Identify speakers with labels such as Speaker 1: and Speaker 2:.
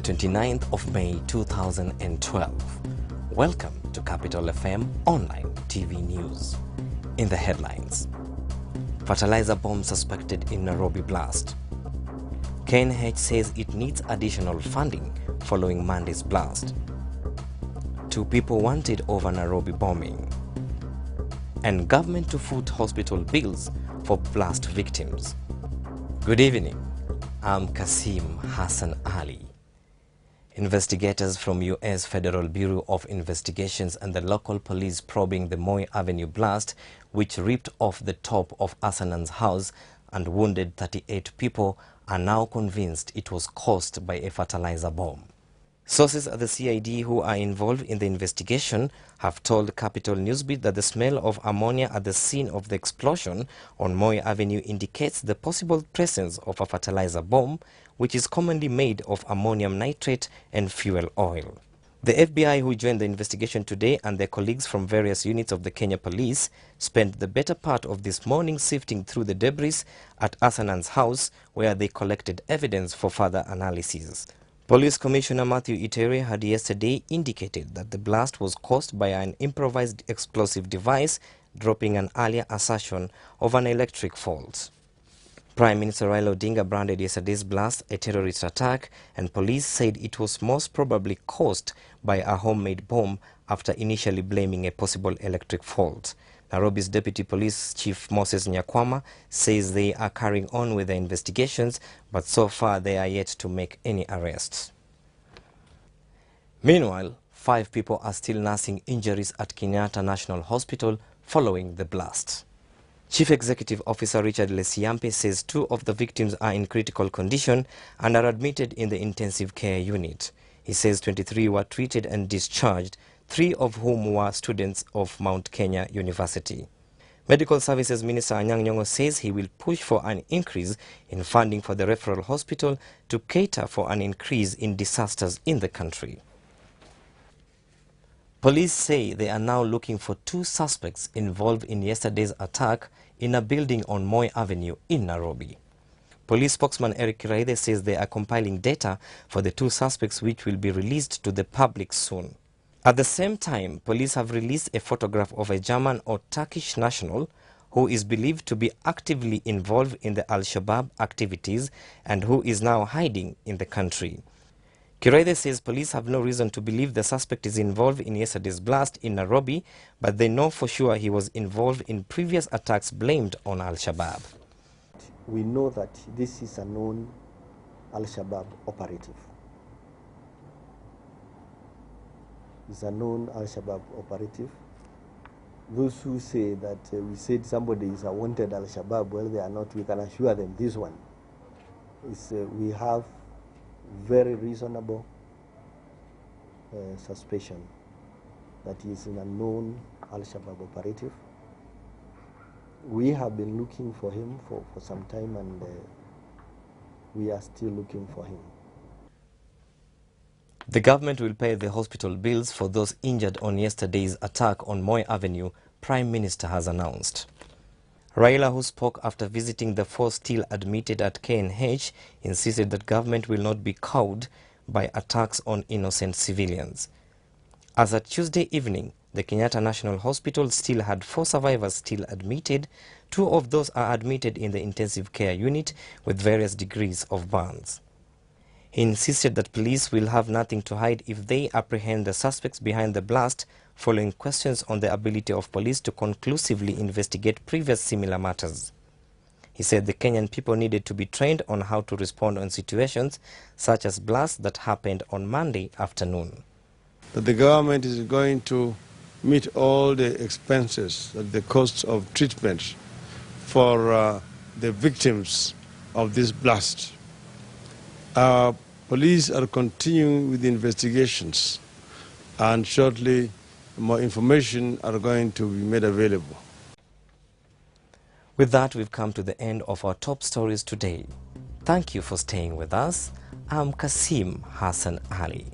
Speaker 1: 29th of May 2012. Welcome to Capital FM Online TV News. In the headlines: fertilizer bomb suspected in Nairobi blast. KNH says it needs additional funding following Monday's blast. 2 people wanted over Nairobi bombing. And government to foot hospital bills for blast victims. Good evening. I'm Kasim Hassan Ali. Investigators from U.S. Federal Bureau of Investigations and the local police probing the Moi Avenue blast, which ripped off the top of Asanan's house and wounded 38 people, are now convinced it was caused by a fertilizer bomb. Sources at the CID who are involved in the investigation have told Capital Newsbeat that the smell of ammonia at the scene of the explosion on Moi Avenue indicates the possible presence of a fertilizer bomb, which is commonly made of ammonium nitrate and fuel oil. The FBI, who joined the investigation today, and their colleagues from various units of the Kenya Police spent the better part of this morning sifting through the debris at Asanan's house, where they collected evidence for further analysis. Police Commissioner Matthew Itere had yesterday indicated that the blast was caused by an improvised explosive device, dropping an earlier assertion of an electric fault. Prime Minister Raila Odinga branded yesterday's blast a terrorist attack, and police said it was most probably caused by a homemade bomb after initially blaming a possible electric fault. Nairobi's Deputy Police Chief Moses Nyakwama says they are carrying on with the investigations, but so far they are yet to make any arrests. Meanwhile, 5 people are still nursing injuries at Kenyatta National Hospital following the blast. Chief Executive Officer Richard Lesiampe says 2 of the victims are in critical condition and are admitted in the intensive care unit. He says 23 were treated and discharged, 3 of whom were students of Mount Kenya University. Medical Services Minister Anyang' Nyong'o says he will push for an increase in funding for the referral hospital to cater for an increase in disasters in the country. Police say they are now looking for 2 suspects involved in yesterday's attack in a building on Moi Avenue in Nairobi. Police spokesman Eric Kiraithe says they are compiling data for the 2 suspects, which will be released to the public soon. At the same time, police have released a photograph of a German or Turkish national who is believed to be actively involved in the Al-Shabaab activities and who is now hiding in the country. Kiraithe says police have no reason to believe the suspect is involved in yesterday's blast in Nairobi, but they know for sure he was involved in previous attacks blamed on Al-Shabaab.
Speaker 2: We know that this is a known Al-Shabaab operative. It's a known Al-Shabaab operative. Those who say that we said somebody is a wanted Al-Shabaab, well, they are not. We can assure them this one is we have very reasonable suspicion that he is an unknown Al-Shabaab operative. We have been looking for him for some time, and we are still looking for him.
Speaker 1: The government will pay the hospital bills for those injured on yesterday's attack on Moi Avenue, Prime Minister has announced. Raila, who spoke after visiting the 4 still admitted at KNH, insisted that government will not be cowed by attacks on innocent civilians. As at Tuesday evening, the Kenyatta National Hospital still had 4 survivors still admitted. 2 of those are admitted in the intensive care unit with various degrees of burns. He insisted that police will have nothing to hide if they apprehend the suspects behind the blast, following questions on the ability of police to conclusively investigate previous similar matters. He said the Kenyan people needed to be trained on how to respond on situations such as blasts that happened on Monday afternoon.
Speaker 3: That the government is going to meet all the expenses, the costs of treatment for the victims of this blast. Police are continuing with the investigations, and shortly more information are going to be made available.
Speaker 1: With that, we've come to the end of our top stories today. Thank you for staying with us. I'm Kasim Hassan Ali.